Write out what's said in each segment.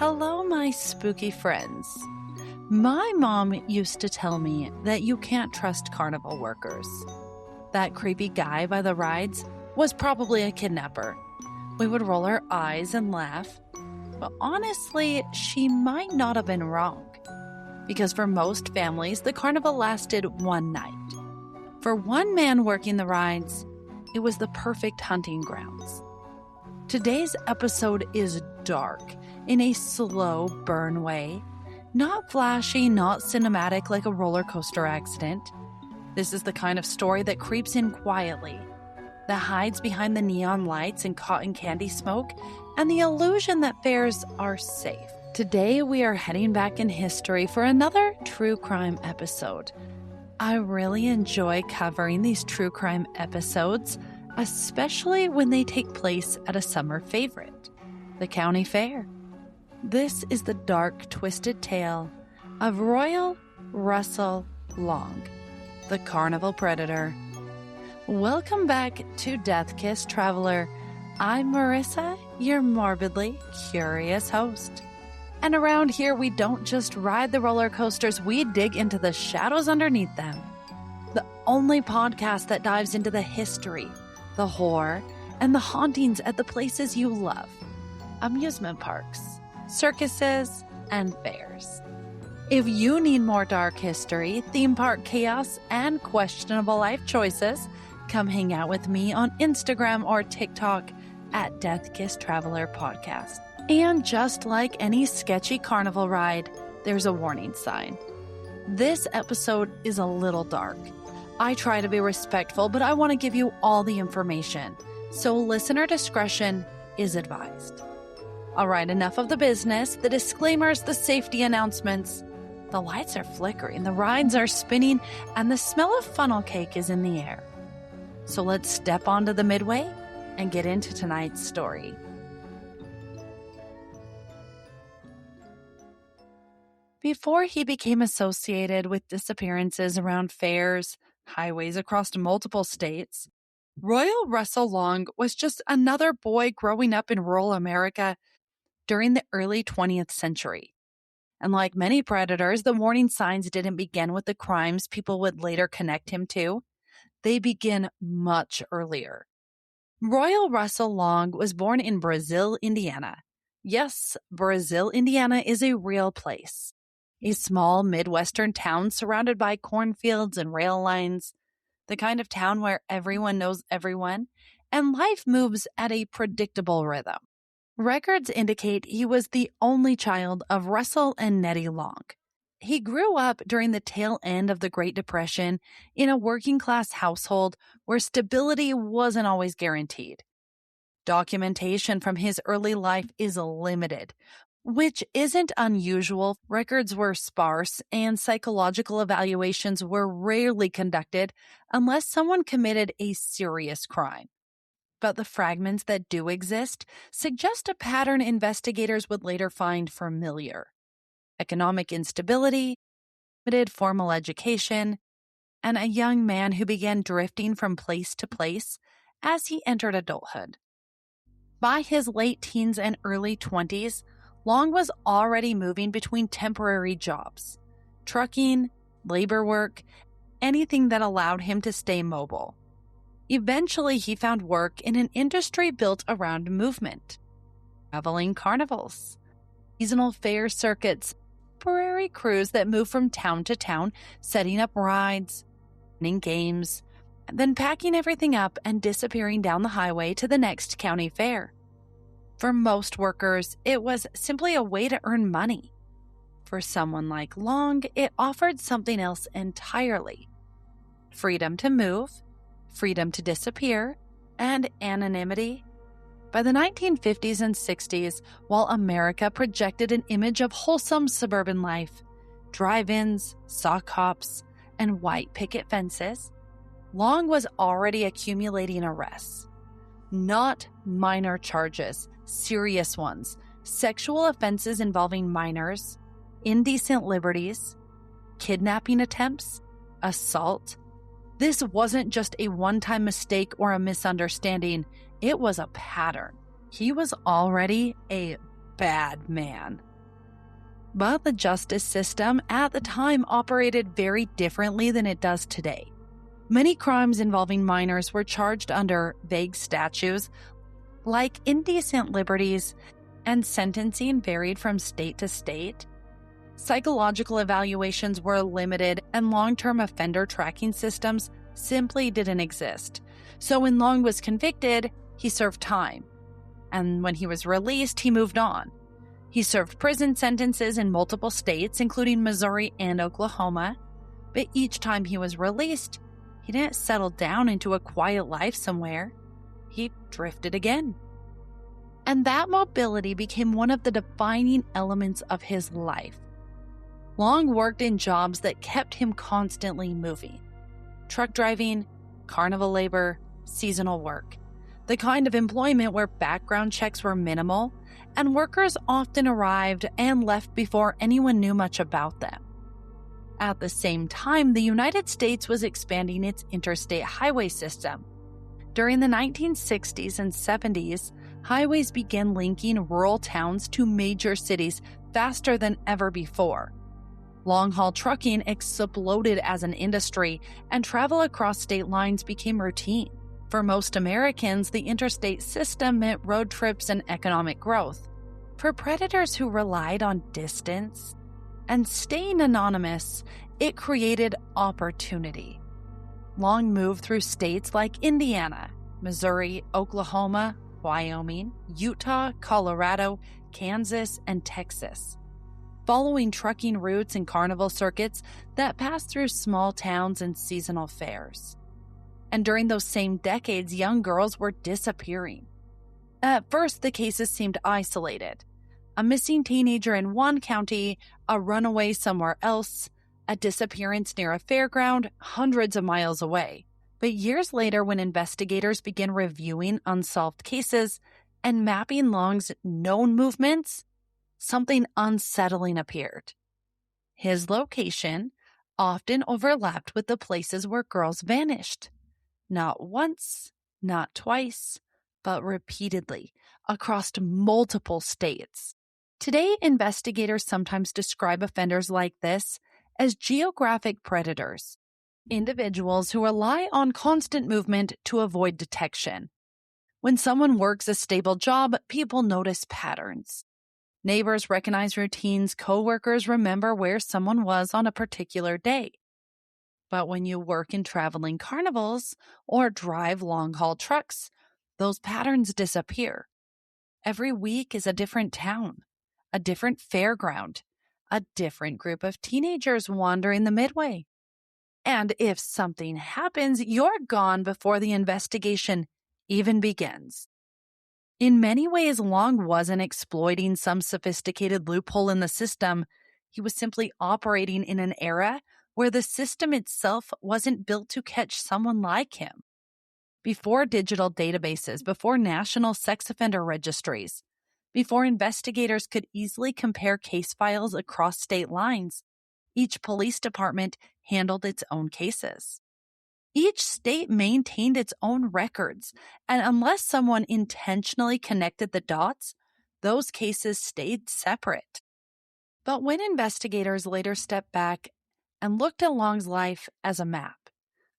Hello, my spooky friends. My mom used to tell me that you can't trust carnival workers. That creepy guy by the rides was probably a kidnapper. We would roll our eyes and laugh. But honestly, she might not have been wrong. Because for most families, the carnival lasted one night. For one man working the rides, it was the perfect hunting grounds. Today's episode is dark in a slow burn way. Not flashy, not cinematic like a roller coaster accident. This is the kind of story that creeps in quietly, that hides behind the neon lights and cotton candy smoke, and the illusion that fairs are safe. Today we are heading back in history for another true crime episode. I really enjoy covering these true crime episodes, especially when they take place at a summer favorite, the county fair. This is the dark, twisted tale of Royal Russell Long, the carnival predator. Welcome back to Death Kiss Traveler. I'm Marissa, your morbidly curious host. And around here, we don't just ride the roller coasters, we dig into the shadows underneath them. The only podcast that dives into the history, the horror, and the hauntings at the places you love. Amusement parks, circuses, and fairs. If you need more dark history, theme park chaos, and questionable life choices, come hang out with me on Instagram or TikTok at Death Kiss Traveler Podcast. And just like any sketchy carnival ride, there's a warning sign. This episode is a little dark. I try to be respectful, but I want to give you all the information, so listener discretion is advised. All right, enough of the business, the disclaimers, the safety announcements. The lights are flickering, the rides are spinning, and the smell of funnel cake is in the air. So let's step onto the midway and get into tonight's story. Before he became associated with disappearances around fairs, highways across multiple states, Royal Russell Long was just another boy growing up in rural America during the early 20th century. And like many predators, the warning signs didn't begin with the crimes people would later connect him to. They begin much earlier. Royal Russell Long was born in Brazil, Indiana. Yes, Brazil, Indiana is a real place. A small Midwestern town surrounded by cornfields and rail lines, the kind of town where everyone knows everyone, and life moves at a predictable rhythm. Records indicate he was the only child of Russell and Nettie Long. He grew up during the tail end of the Great Depression in a working-class household where stability wasn't always guaranteed. Documentation from his early life is limited, which isn't unusual. Records were sparse and psychological evaluations were rarely conducted unless someone committed a serious crime. But the fragments that do exist suggest a pattern investigators would later find familiar. Economic instability, limited formal education, and a young man who began drifting from place to place as he entered adulthood. By his late teens and early 20s, Long was already moving between temporary jobs, trucking, labor work, anything that allowed him to stay mobile. Eventually, he found work in an industry built around movement, traveling carnivals, seasonal fair circuits, temporary crews that move from town to town, setting up rides, running games, and then packing everything up and disappearing down the highway to the next county fair. For most workers, it was simply a way to earn money. For someone like Long, it offered something else entirely. Freedom to move, freedom to disappear, and anonymity. By the 1950s and 60s, while America projected an image of wholesome suburban life, drive-ins, sock hops, and white picket fences, Long was already accumulating arrests. Not minor charges, serious ones, sexual offenses involving minors, indecent liberties, kidnapping attempts, assault. This wasn't just a one-time mistake or a misunderstanding. It was a pattern. He was already a bad man. But the justice system at the time operated very differently than it does today. Many crimes involving minors were charged under vague statutes like indecent liberties, and sentencing varied from state to state. Psychological evaluations were limited, and long-term offender tracking systems simply didn't exist. So when Long was convicted, he served time. And when he was released, he moved on. He served prison sentences in multiple states, including Missouri and Oklahoma. But each time he was released, he didn't settle down into a quiet life somewhere. He drifted again. And that mobility became one of the defining elements of his life. Long worked in jobs that kept him constantly moving. Truck driving, carnival labor, seasonal work. The kind of employment where background checks were minimal, and workers often arrived and left before anyone knew much about them. At the same time, the United States was expanding its interstate highway system. During the 1960s and 70s, highways began linking rural towns to major cities faster than ever before. Long-haul trucking exploded as an industry, and travel across state lines became routine. For most Americans, the interstate system meant road trips and economic growth. For predators who relied on distance and staying anonymous, it created opportunity. Long moved through states like Indiana, Missouri, Oklahoma, Wyoming, Utah, Colorado, Kansas, and Texas, following trucking routes and carnival circuits that passed through small towns and seasonal fairs. And during those same decades, young girls were disappearing. At first, the cases seemed isolated. A missing teenager in one county, a runaway somewhere else, a disappearance near a fairground hundreds of miles away. But years later, when investigators began reviewing unsolved cases and mapping Long's known movements, something unsettling appeared. His location often overlapped with the places where girls vanished. Not once, not twice, but repeatedly across multiple states. Today, investigators sometimes describe offenders like this as geographic predators, individuals who rely on constant movement to avoid detection. When someone works a stable job, people notice patterns. Neighbors recognize routines, coworkers remember where someone was on a particular day. But when you work in traveling carnivals or drive long-haul trucks, those patterns disappear. Every week is a different town, a different fairground, a different group of teenagers wandering the midway. And if something happens, you're gone before the investigation even begins. In many ways, Long wasn't exploiting some sophisticated loophole in the system. He was simply operating in an era where the system itself wasn't built to catch someone like him. Before digital databases, before national sex offender registries, before investigators could easily compare case files across state lines, each police department handled its own cases. Each state maintained its own records, and unless someone intentionally connected the dots, those cases stayed separate. But when investigators later stepped back and looked at Long's life as a map,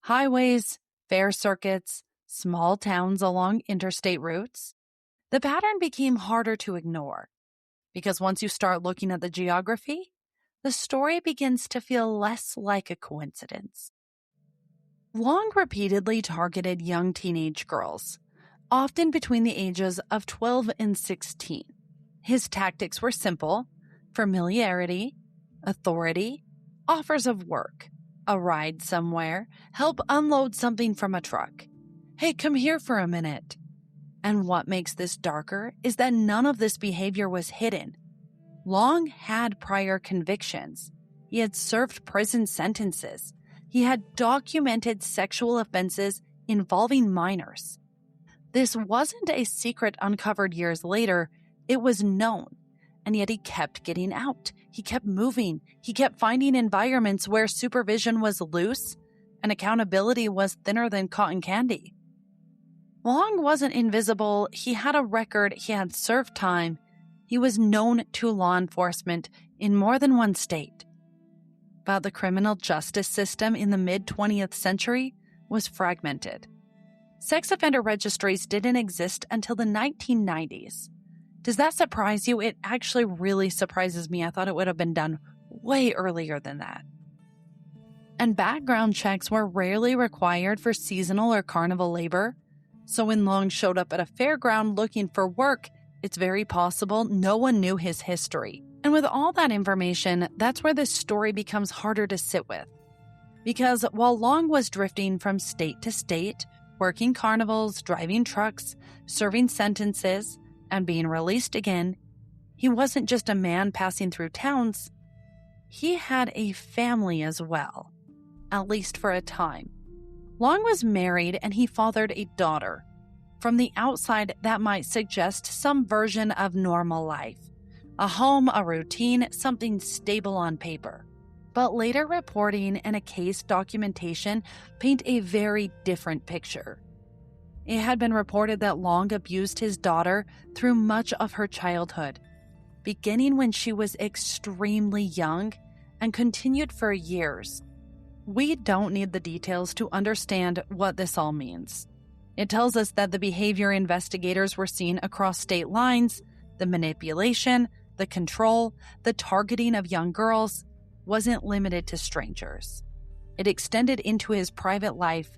highways, fair circuits, small towns along interstate routes, the pattern became harder to ignore. Because once you start looking at the geography, the story begins to feel less like a coincidence. Long repeatedly targeted young teenage girls, often between the ages of 12 and 16. His tactics were simple: familiarity, authority, offers of work, a ride somewhere, help unload something from a truck. Hey, come here for a minute. And what makes this darker is that none of this behavior was hidden. Long had prior convictions. He had served prison sentences. He had documented sexual offenses involving minors. This wasn't a secret uncovered years later. It was known. And yet he kept getting out. He kept moving. He kept finding environments where supervision was loose and accountability was thinner than cotton candy. Long wasn't invisible. He had a record. He had served time. He was known to law enforcement in more than one state. But the criminal justice system in the mid-20th century was fragmented. Sex offender registries didn't exist until the 1990s. Does that surprise you? It actually really surprises me. I thought it would have been done way earlier than that. And background checks were rarely required for seasonal or carnival labor. So when Long showed up at a fairground looking for work, it's very possible no one knew his history. And with all that information, that's where this story becomes harder to sit with. Because while Long was drifting from state to state, working carnivals, driving trucks, serving sentences, and being released again, he wasn't just a man passing through towns. He had a family as well, at least for a time. Long was married and he fathered a daughter. From the outside, that might suggest some version of normal life. A home, a routine, something stable on paper. But later reporting and a case documentation paint a very different picture. It had been reported that Long abused his daughter through much of her childhood, beginning when she was extremely young and continued for years. We don't need the details to understand what this all means. It tells us that the behavior investigators were seeing across state lines, the manipulation, the control, the targeting of young girls, wasn't limited to strangers. It extended into his private life,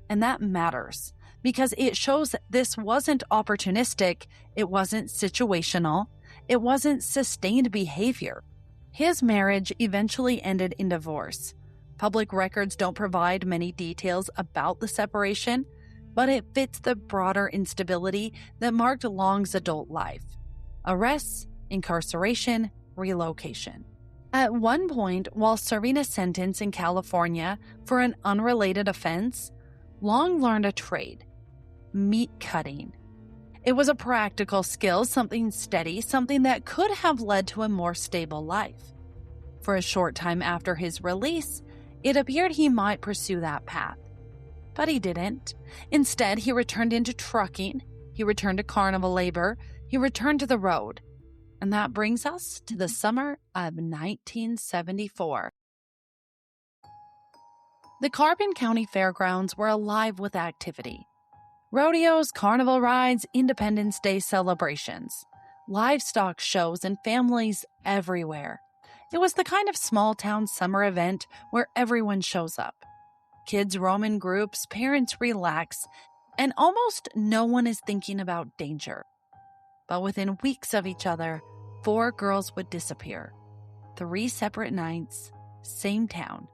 and that matters because it shows that this wasn't opportunistic, it wasn't situational, it wasn't sustained behavior. His marriage eventually ended in divorce. Public records don't provide many details about the separation, but it fits the broader instability that marked Long's adult life. Arrests, incarceration, relocation. At one point, while serving a sentence in California for an unrelated offense, Long learned a trade: meat cutting. It was a practical skill, something steady, something that could have led to a more stable life. For a short time after his release, it appeared he might pursue that path. But he didn't. Instead, he returned into trucking, he returned to carnival labor, he returned to the road. And that brings us to the summer of 1974. The Carbon County Fairgrounds were alive with activity. Rodeos, carnival rides, Independence Day celebrations, livestock shows, and families everywhere. It was the kind of small-town summer event where everyone shows up. Kids roam in groups, parents relax, and almost no one is thinking about danger. But within weeks of each other, 4 girls would disappear. 3 separate nights, same town,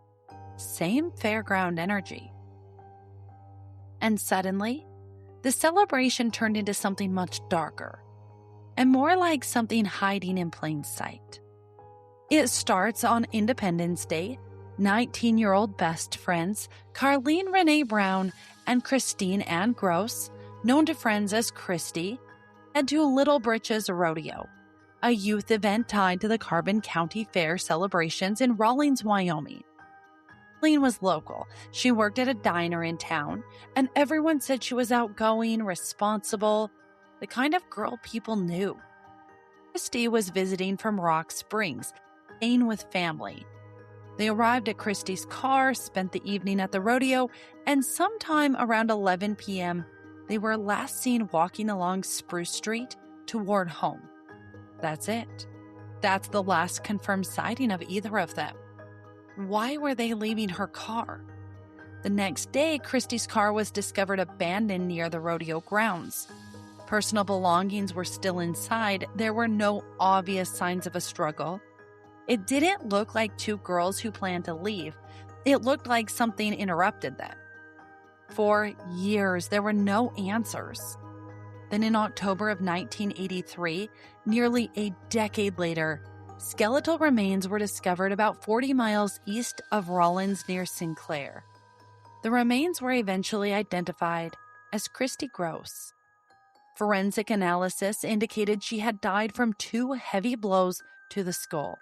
same fairground energy. And suddenly, the celebration turned into something much darker, and more like something hiding in plain sight. It starts on Independence Day. 19-year-old best friends Carlene Renee Brown and Christine Ann Gross, known to friends as Christy, head to Little Britches Rodeo, a youth event tied to the Carbon County Fair celebrations in Rawlins, Wyoming. Carlene was local. She worked at a diner in town, and everyone said she was outgoing, responsible, the kind of girl people knew. Christy was visiting from Rock Springs, staying with family. They arrived at Christy's car, spent the evening at the rodeo, and sometime around 11 p.m., they were last seen walking along Spruce Street toward home. That's it. That's the last confirmed sighting of either of them. Why were they leaving her car? The next day, Christy's car was discovered abandoned near the rodeo grounds. Personal belongings were still inside. There were no obvious signs of a struggle. It didn't look like 2 girls who planned to leave. It looked like something interrupted them. For years, there were no answers. Then in October of 1983, nearly a decade later, skeletal remains were discovered about 40 miles east of Rawlins near Sinclair. The remains were eventually identified as Christy Gross. Forensic analysis indicated she had died from 2 heavy blows to the skull,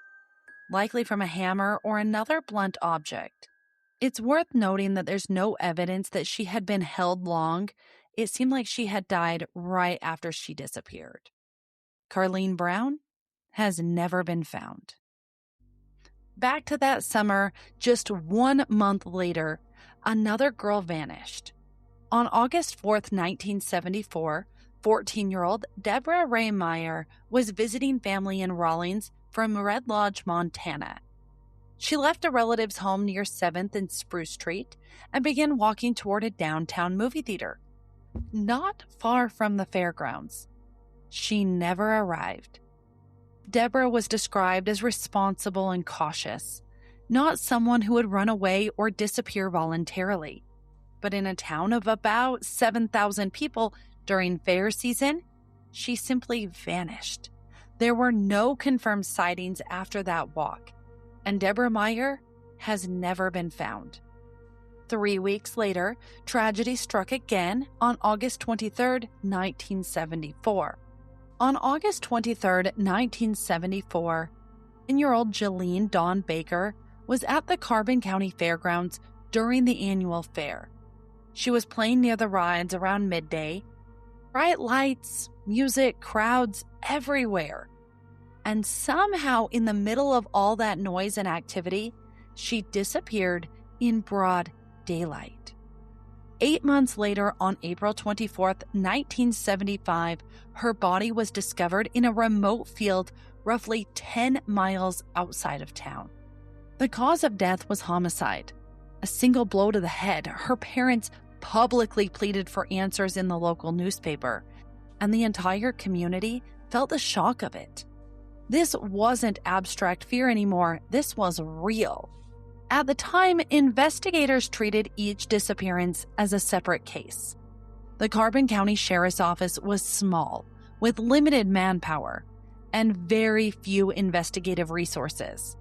likely from a hammer or another blunt object. It's worth noting that there's no evidence that she had been held long. It seemed like she had died right after she disappeared. Carlene Brown has never been found. Back to that summer, just 1 month later, another girl vanished. On August 4th, 1974, 14-year-old Deborah Ray Meyer was visiting family in Rawlins from Red Lodge, Montana. She left a relative's home near 7th and Spruce Street and began walking toward a downtown movie theater, not far from the fairgrounds. She never arrived. Deborah was described as responsible and cautious, not someone who would run away or disappear voluntarily. But in a town of about 7,000 people during fair season, she simply vanished. There were no confirmed sightings after that walk, and Deborah Meyer has never been found. 3 weeks later, tragedy struck again on August 23, 1974. On August 23, 1974, 10-year-old Jillian Dawn Baker was at the Carbon County Fairgrounds during the annual fair. She was playing near the rides around midday. Bright lights, music, crowds everywhere. And somehow, in the middle of all that noise and activity, she disappeared in broad daylight. 8 months later, on April 24, 1975, her body was discovered in a remote field roughly 10 miles outside of town. The cause of death was homicide, a single blow to the head. Her parents publicly pleaded for answers in the local newspaper, and the entire community felt the shock of it. This wasn't abstract fear anymore. This was real. At the time, investigators treated each disappearance as a separate case. The Carbon County Sheriff's Office was small, with limited manpower, and very few investigative resources.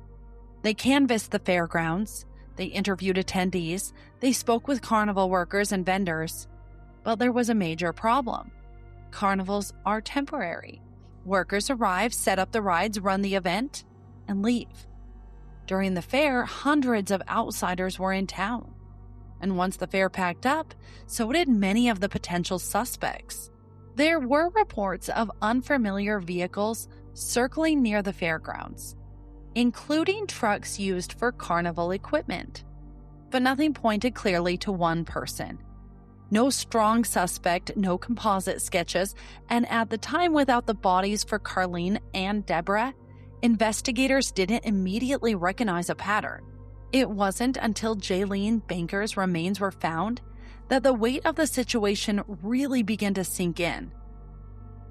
They canvassed the fairgrounds, they interviewed attendees, they spoke with carnival workers and vendors. But there was a major problem. Carnivals are temporary. Workers arrive, set up the rides, run the event, and leave. During the fair, hundreds of outsiders were in town. And once the fair packed up, so did many of the potential suspects. There were reports of unfamiliar vehicles circling near the fairgrounds, including trucks used for carnival equipment. But nothing pointed clearly to one person. No strong suspect, no composite sketches, and at the time, without the bodies for Carlene and Deborah, investigators didn't immediately recognize a pattern. It wasn't until Jaylene Banker's remains were found that the weight of the situation really began to sink in.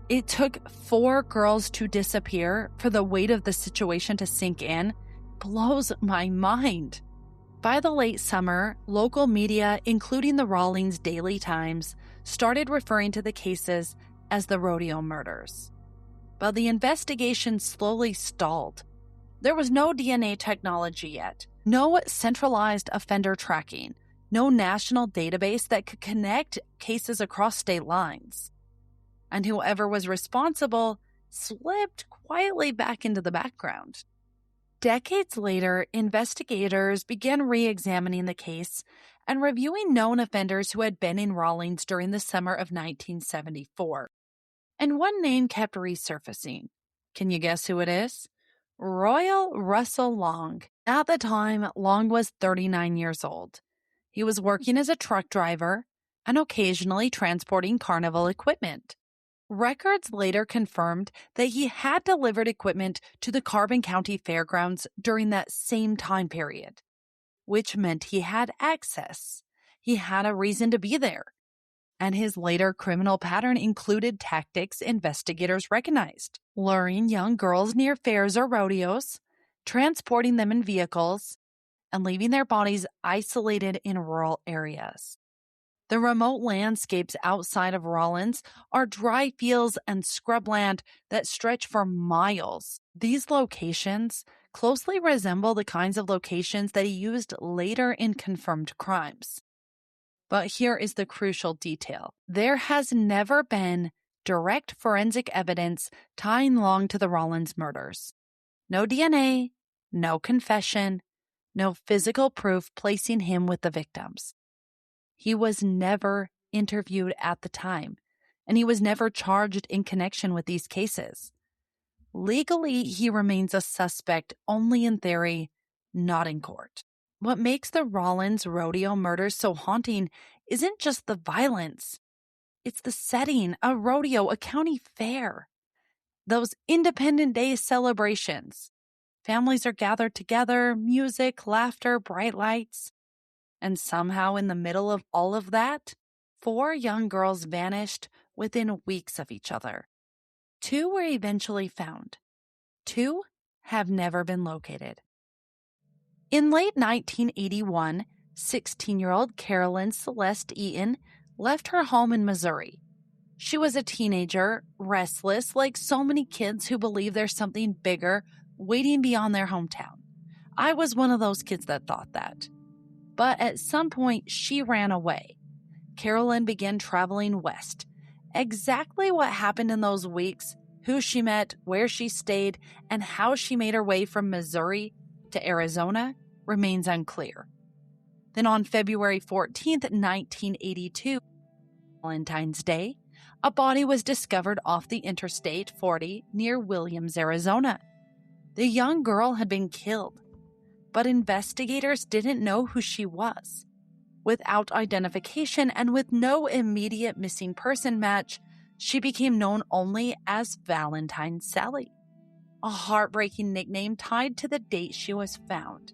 It took 4 girls to disappear for the weight of the situation to sink in. Blows my mind. By the late summer, local media, including the Rawlins Daily Times, started referring to the cases as the rodeo murders. But the investigation slowly stalled. There was no DNA technology yet, no centralized offender tracking, no national database that could connect cases across state lines. And whoever was responsible slipped quietly back into the background. Decades later, investigators began re-examining the case and reviewing known offenders who had been in Rawlins during the summer of 1974. And one name kept resurfacing. Can you guess who it is? Royal Russell Long. At the time, Long was 39 years old. He was working as a truck driver and occasionally transporting carnival equipment. Records later confirmed that he had delivered equipment to the Carbon County Fairgrounds during that same time period, which meant he had access. He had a reason to be there. And his later criminal pattern included tactics investigators recognized: luring young girls near fairs or rodeos, transporting them in vehicles, and leaving their bodies isolated in rural areas. The remote landscapes outside of Rawlins are dry fields and scrubland that stretch for miles. These locations closely resemble the kinds of locations that he used later in confirmed crimes. But here is the crucial detail. There has never been direct forensic evidence tying Long to the Rawlins murders. No DNA, no confession, no physical proof placing him with the victims. He was never interviewed at the time, and he was never charged in connection with these cases. Legally, he remains a suspect only in theory, not in court. What makes the Rollins rodeo murders so haunting isn't just the violence. It's the setting, a rodeo, a county fair. Those Independence Day celebrations. Families are gathered together, music, laughter, bright lights. And somehow in the middle of all of that, 4 young girls vanished within weeks of each other. 2 were eventually found. 2 have never been located. In late 1981, 16-year-old Carolyn Celeste Eaton left her home in Missouri. She was a teenager, restless, like so many kids who believe there's something bigger waiting beyond their hometown. I was one of those kids that thought that. But at some point, she ran away. Carolyn began traveling west. Exactly what happened in those weeks, who she met, where she stayed, and how she made her way from Missouri to Arizona remains unclear. Then on February 14th, 1982, Valentine's Day, a body was discovered off the Interstate 40 near Williams, Arizona. The young girl had been killed, but investigators didn't know who she was. Without identification and with no immediate missing person match, she became known only as Valentine Sally, a heartbreaking nickname tied to the date she was found.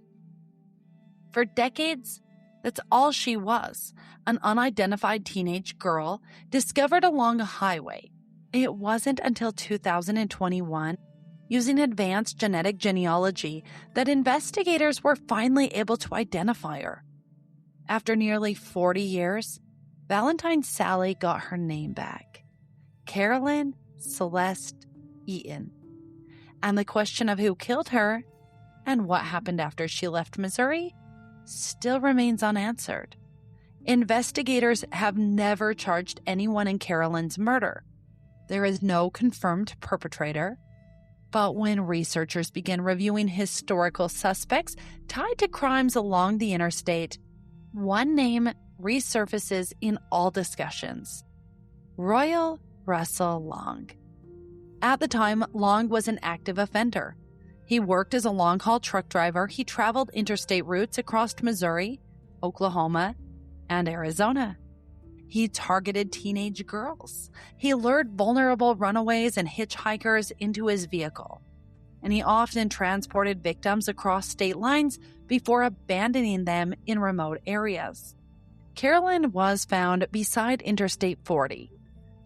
For decades, that's all she was, an unidentified teenage girl discovered along a highway. It wasn't until 2021, using advanced genetic genealogy, that investigators were finally able to identify her. After nearly 40 years, Valentine Sally got her name back. Carolyn Celeste Eaton. And the question of who killed her and what happened after she left Missouri still remains unanswered. Investigators have never charged anyone in Carolyn's murder. There is no confirmed perpetrator. But when researchers begin reviewing historical suspects tied to crimes along the interstate, one name resurfaces in all discussions: Royal Russell Long. At the time, Long was an active offender. He worked as a long-haul truck driver. He traveled interstate routes across Missouri, Oklahoma, and Arizona. He targeted teenage girls. He lured vulnerable runaways and hitchhikers into his vehicle. And he often transported victims across state lines before abandoning them in remote areas. Carolyn was found beside Interstate 40,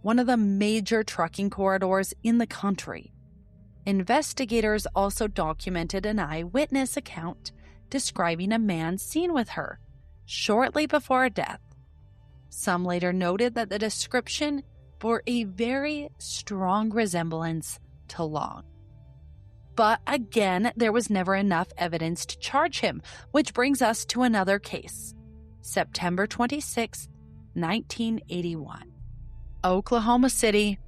one of the major trucking corridors in the country. Investigators also documented an eyewitness account describing a man seen with her shortly before her death. Some later noted that the description bore a very strong resemblance to Long. But again, there was never enough evidence to charge him, which brings us to another case. September 26, 1981. Oklahoma City.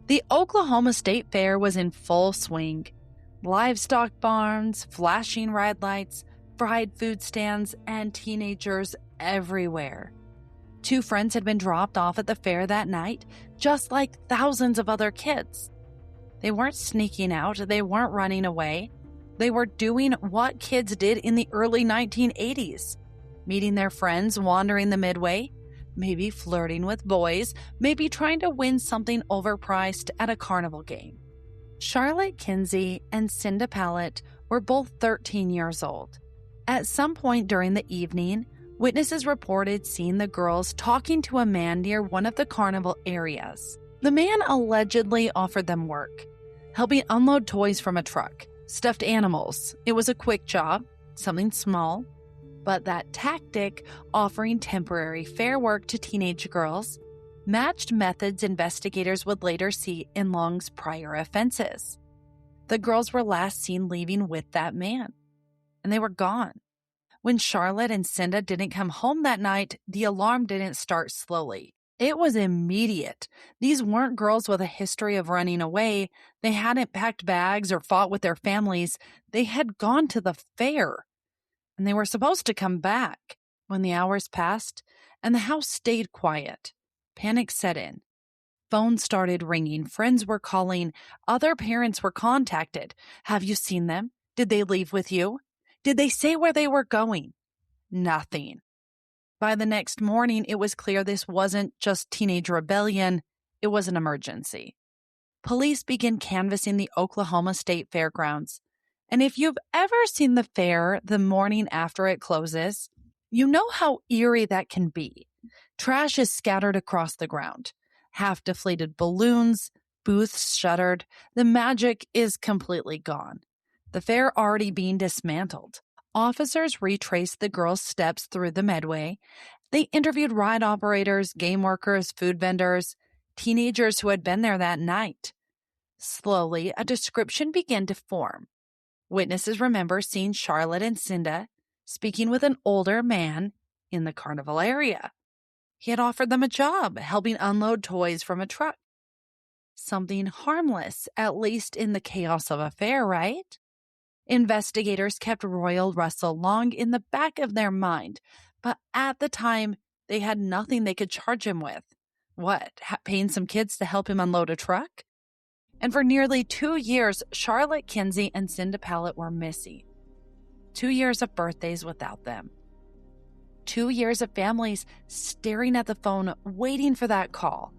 The Oklahoma State Fair was in full swing. Livestock barns, flashing red lights, fried food stands, and teenagers everywhere. 2 friends had been dropped off at the fair that night, just like thousands of other kids. They weren't sneaking out, they weren't running away. They were doing what kids did in the early 1980s, meeting their friends, wandering the midway, maybe flirting with boys, maybe trying to win something overpriced at a carnival game. Charlotte Kinsey and Cinda Pallett were both 13 years old. At some point during the evening, witnesses reported seeing the girls talking to a man near one of the carnival areas. The man allegedly offered them work, helping unload toys from a truck, stuffed animals. It was a quick job, something small. But that tactic, offering temporary fair work to teenage girls, matched methods investigators would later see in Long's prior offenses. The girls were last seen leaving with that man, and they were gone. When Charlotte and Cinda didn't come home that night, the alarm didn't start slowly. It was immediate. These weren't girls with a history of running away. They hadn't packed bags or fought with their families. They had gone to the fair, and they were supposed to come back. When the hours passed and the house stayed quiet, panic set in. Phones started ringing. Friends were calling. Other parents were contacted. Have you seen them? Did they leave with you? Did they say where they were going? Nothing. By the next morning, it was clear this wasn't just teenage rebellion. It was an emergency. Police began canvassing the Oklahoma State Fairgrounds. And if you've ever seen the fair the morning after it closes, you know how eerie that can be. Trash is scattered across the ground. Half-deflated balloons, booths shuttered. The magic is completely gone. The fair already being dismantled. Officers retraced the girls' steps through the Medway. They interviewed ride operators, game workers, food vendors, teenagers who had been there that night. Slowly, a description began to form. Witnesses remember seeing Charlotte and Cinda speaking with an older man in the Carnival area. He had offered them a job, helping unload toys from a truck. Something harmless, at least in the chaos of a fair, right? Investigators kept Royal Russell Long in the back of their mind, but at the time, they had nothing they could charge him with. What, paying some kids to help him unload a truck? And for nearly 2 years, Charlotte Kinsey and Cinda Pallett were missing. 2 years of birthdays without them. 2 years of families staring at the phone, waiting for that call.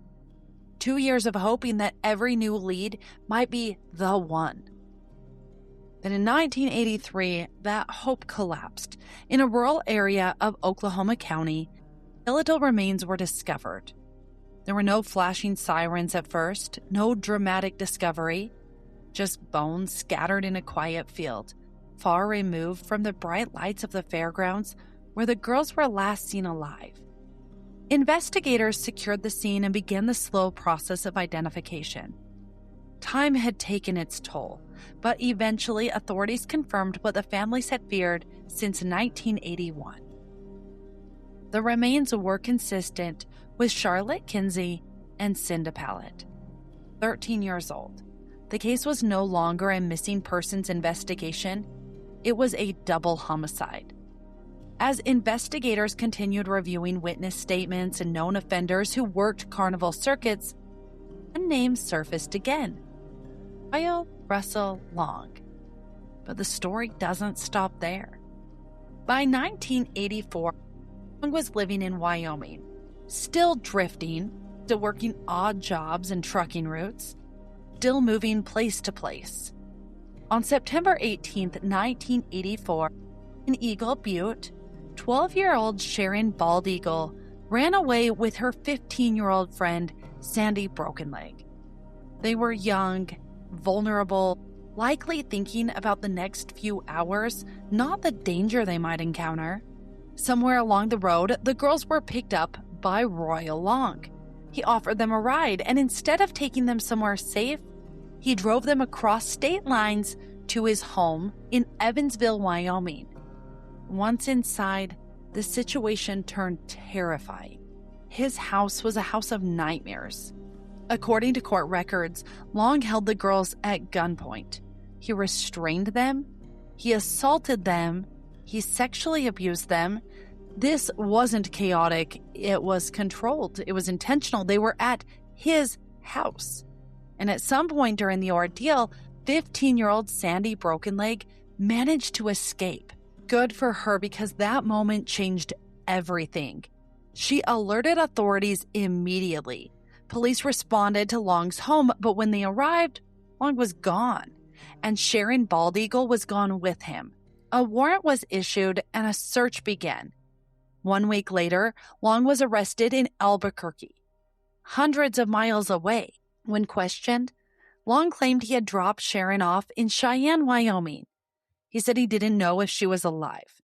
2 years of hoping that every new lead might be the one. Then in 1983, that hope collapsed. In a rural area of Oklahoma County, skeletal remains were discovered. There were no flashing sirens at first, no dramatic discovery, just bones scattered in a quiet field, far removed from the bright lights of the fairgrounds where the girls were last seen alive. Investigators secured the scene and began the slow process of identification. Time had taken its toll, but eventually authorities confirmed what the families had feared since 1981. The remains were consistent with Charlotte Kinsey and Cinda Pallett, 13 years old. The case was no longer a missing persons investigation. It was a double homicide. As investigators continued reviewing witness statements and known offenders who worked carnival circuits, a name surfaced again: Royal Russell Long. But the story doesn't stop there. By 1984, Long was living in Wyoming, still drifting, still working odd jobs and trucking routes, still moving place to place. On September 18, 1984, in Eagle Butte, 12-year-old Sharon Baldeagle ran away with her 15-year-old friend, Sandy Brokenleg. They were young, vulnerable, likely thinking about the next few hours, not the danger they might encounter. Somewhere along the road, the girls were picked up by Royal Long. He offered them a ride, and instead of taking them somewhere safe, he drove them across state lines to his home in Evansville, Wyoming. Once inside, the situation turned terrifying. His house was a house of nightmares. According to court records, Long held the girls at gunpoint. He restrained them, he assaulted them, he sexually abused them. This wasn't chaotic, it was controlled, it was intentional. They were at his house. And at some point during the ordeal, 15-year-old Sandy Brokenleg managed to escape. Good for her, because that moment changed everything. She alerted authorities immediately. Police responded to Long's home, but when they arrived, Long was gone, and Sharon Baldeagle was gone with him. A warrant was issued and a search began. 1 week later, Long was arrested in Albuquerque, hundreds of miles away. When questioned, Long claimed he had dropped Sharon off in Cheyenne, Wyoming. He said he didn't know if she was alive.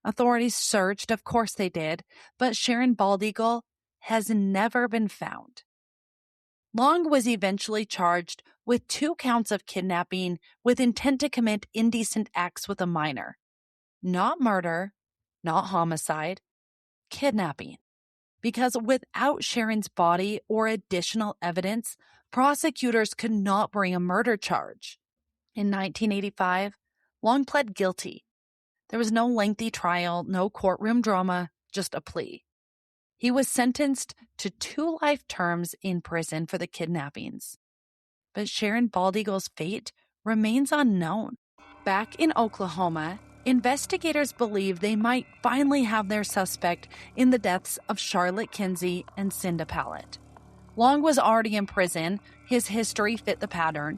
Authorities searched, of course they did, but Sharon Baldeagle has never been found. Long was eventually charged with 2 counts of kidnapping with intent to commit indecent acts with a minor. Not murder, not homicide, kidnapping. Because without Sharon's body or additional evidence, prosecutors could not bring a murder charge. In 1985, Long pled guilty. There was no lengthy trial, no courtroom drama, just a plea. He was sentenced to 2 life terms in prison for the kidnappings. But Sharon Baldeagle's fate remains unknown. Back in Oklahoma, investigators believe they might finally have their suspect in the deaths of Charlotte Kinsey and Cinda Pallett. Long was already in prison. His history fit the pattern.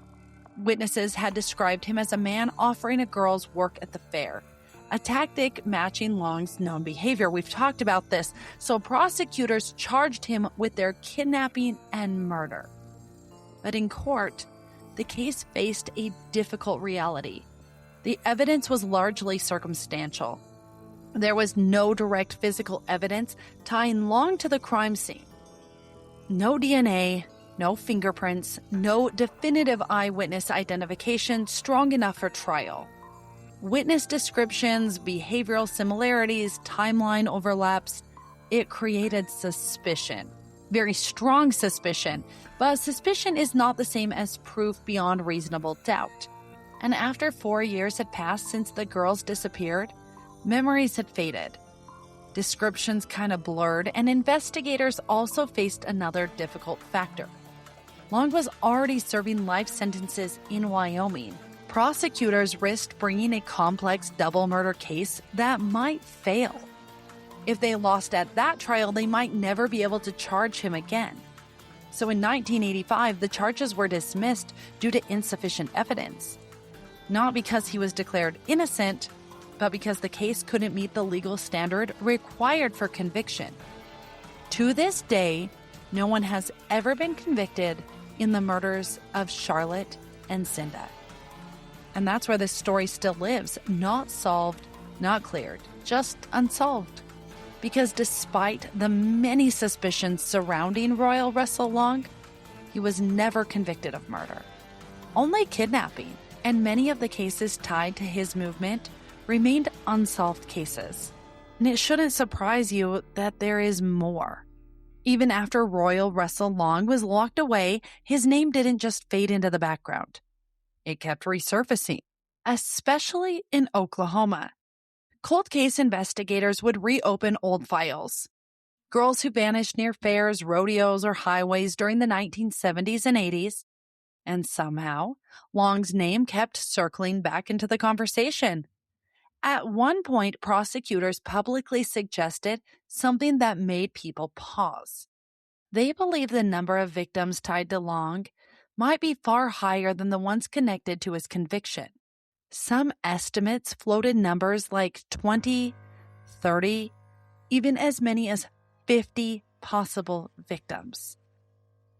Witnesses had described him as a man offering a girl's work at the fair, a tactic matching Long's known behavior. We've talked about this, so prosecutors charged him with their kidnapping and murder. But in court, the case faced a difficult reality. The evidence was largely circumstantial. There was no direct physical evidence tying Long to the crime scene. No DNA, no fingerprints, no definitive eyewitness identification strong enough for trial. Witness descriptions, behavioral similarities, timeline overlaps, it created suspicion. Very strong suspicion, but suspicion is not the same as proof beyond reasonable doubt. And after 4 years had passed since the girls disappeared, memories had faded. Descriptions kind of blurred, and investigators also faced another difficult factor. Long was already serving life sentences in Wyoming. Prosecutors risked bringing a complex double murder case that might fail. If they lost at that trial, they might never be able to charge him again. So in 1985, the charges were dismissed due to insufficient evidence. Not because he was declared innocent, but because the case couldn't meet the legal standard required for conviction. To this day, no one has ever been convicted in the murders of Charlotte and Cinda. And that's where this story still lives, not solved, not cleared, just unsolved. Because despite the many suspicions surrounding Royal Russell Long, he was never convicted of murder. Only kidnapping, and many of the cases tied to his movement remained unsolved cases. And it shouldn't surprise you that there is more. Even after Royal Russell Long was locked away, his name didn't just fade into the background. It kept resurfacing, especially in Oklahoma. Cold case investigators would reopen old files. Girls who vanished near fairs, rodeos, or highways during the 1970s and 80s. And somehow, Long's name kept circling back into the conversation. At one point, prosecutors publicly suggested something that made people pause. They believed the number of victims tied to Long might be far higher than the ones connected to his conviction. Some estimates floated numbers like 20, 30, even as many as 50 possible victims.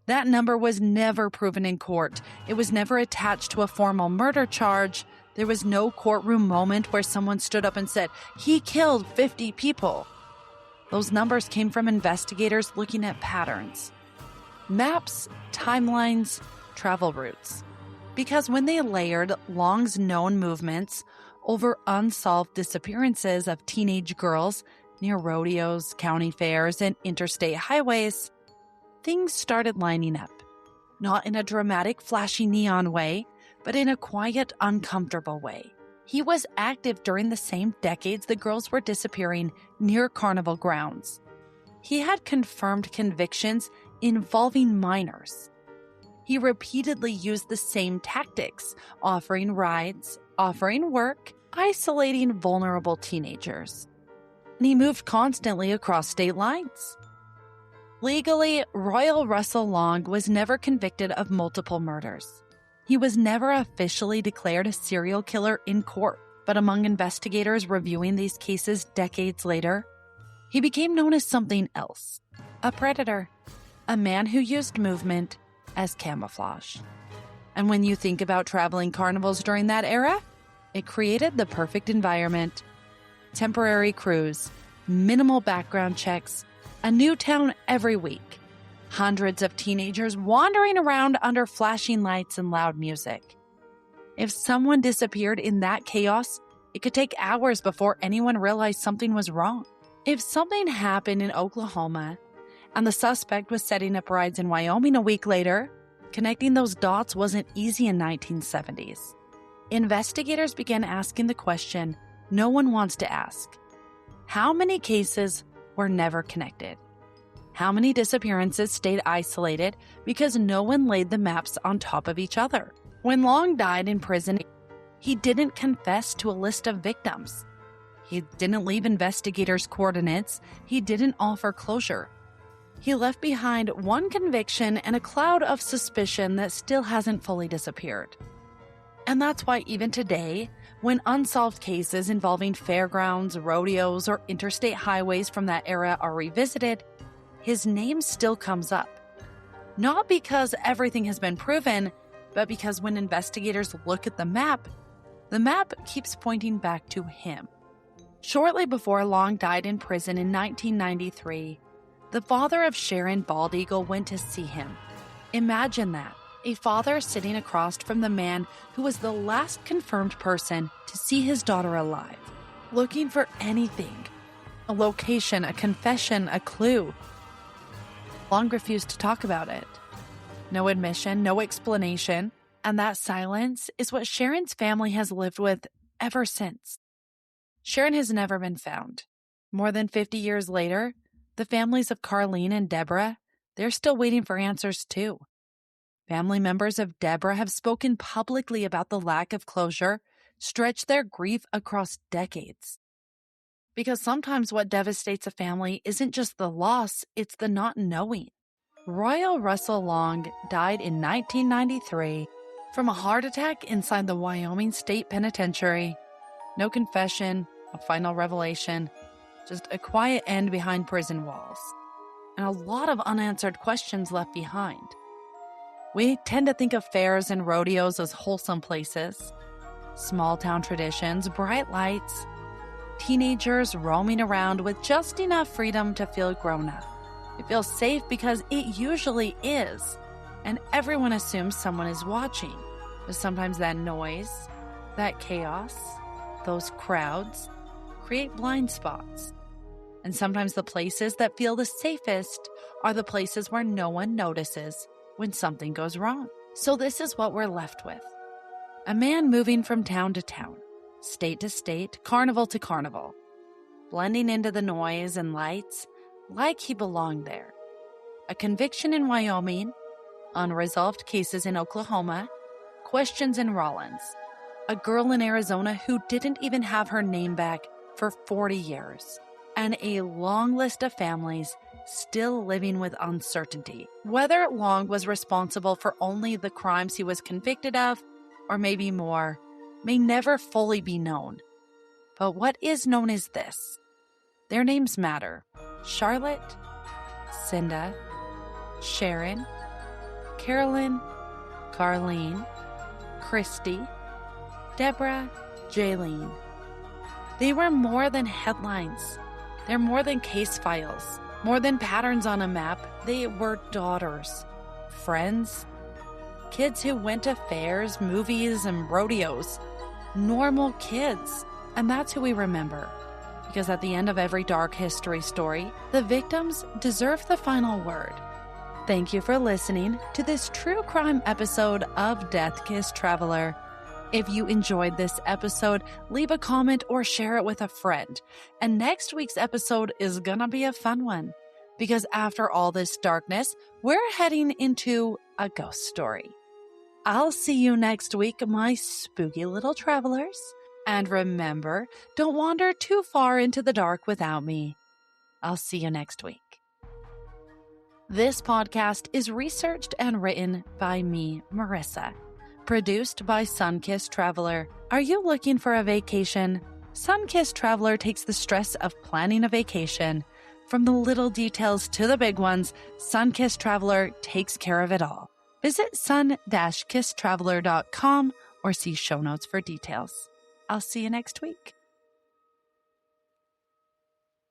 That number was never proven in court. It was never attached to a formal murder charge. There was no courtroom moment where someone stood up and said, "He killed 50 people." Those numbers came from investigators looking at patterns, maps, timelines, travel routes. Because when they layered Long's known movements over unsolved disappearances of teenage girls near rodeos, county fairs, and interstate highways, things started lining up. Not in a dramatic, flashy neon way, but in a quiet, uncomfortable way. He was active during the same decades the girls were disappearing near Carnival grounds. He had confirmed convictions involving minors. He repeatedly used the same tactics, offering rides, offering work, isolating vulnerable teenagers. And he moved constantly across state lines. Legally, Royal Russell Long was never convicted of multiple murders. He was never officially declared a serial killer in court, but among investigators reviewing these cases decades later, he became known as something else: a predator, a man who used movement as camouflage. And when you think about traveling carnivals during that era, it created the perfect environment. Temporary crews, minimal background checks, a new town every week, hundreds of teenagers wandering around under flashing lights and loud music. If someone disappeared in that chaos, it could take hours before anyone realized something was wrong. If something happened in Oklahoma and the suspect was setting up rides in Wyoming a week later, connecting those dots wasn't easy in 1970s. Investigators began asking the question no one wants to ask. How many cases were never connected? How many disappearances stayed isolated because no one laid the maps on top of each other? When Long died in prison, he didn't confess to a list of victims. He didn't leave investigators coordinates. He didn't offer closure. He left behind one conviction and a cloud of suspicion that still hasn't fully disappeared. And that's why even today, when unsolved cases involving fairgrounds, rodeos, or interstate highways from that era are revisited, his name still comes up. Not because everything has been proven, but because when investigators look at the map keeps pointing back to him. Shortly before Long died in prison in 1993, the father of Sharon Bald Eagle went to see him. Imagine that, a father sitting across from the man who was the last confirmed person to see his daughter alive, looking for anything, a location, a confession, a clue. Long refused to talk about it. No admission, no explanation, and that silence is what Sharon's family has lived with ever since. Sharon has never been found. More than 50 years later, the families of Carlene and Deborah, they're still waiting for answers too. Family members of Deborah have spoken publicly about the lack of closure, stretched their grief across decades. Because sometimes what devastates a family isn't just the loss, it's the not knowing. Royal Russell Long died in 1993 from a heart attack inside the Wyoming State Penitentiary. No confession, a final revelation, just a quiet end behind prison walls, and a lot of unanswered questions left behind. We tend to think of fairs and rodeos as wholesome places. Small town traditions, bright lights, teenagers roaming around with just enough freedom to feel grown up. It feels safe because it usually is, and everyone assumes someone is watching. But sometimes that noise, that chaos, those crowds create blind spots. And sometimes the places that feel the safest are the places where no one notices when something goes wrong. So this is what we're left with. A man moving from town to town, state to state, carnival to carnival, blending into the noise and lights like he belonged there. A conviction in Wyoming, unresolved cases in Oklahoma, questions in Rollins. A girl in Arizona who didn't even have her name back for 40 years. And a long list of families still living with uncertainty. Whether Long was responsible for only the crimes he was convicted of, or maybe more, may never fully be known. But what is known is this. Their names matter. Charlotte, Cinda, Sharon, Carolyn, Carlene, Christy, Deborah, Jaylene. They were more than headlines. They're more than case files, more than patterns on a map. They were daughters, friends, kids who went to fairs, movies, and rodeos. Normal kids. And that's who we remember. Because at the end of every dark history story, the victims deserve the final word. Thank you for listening to this true crime episode of Death Kiss Traveler. If you enjoyed this episode, leave a comment or share it with a friend. And next week's episode is gonna be a fun one. Because after all this darkness, we're heading into a ghost story. I'll see you next week, my spooky little travelers. And remember, don't wander too far into the dark without me. I'll see you next week. This podcast is researched and written by me, Marissa. Produced by Sunkissed Traveler. Are you looking for a vacation? Sunkissed Traveler takes the stress of planning a vacation. From the little details to the big ones, Sunkissed Traveler takes care of it all. Visit sun-kisstraveler.com or see show notes for details. I'll see you next week.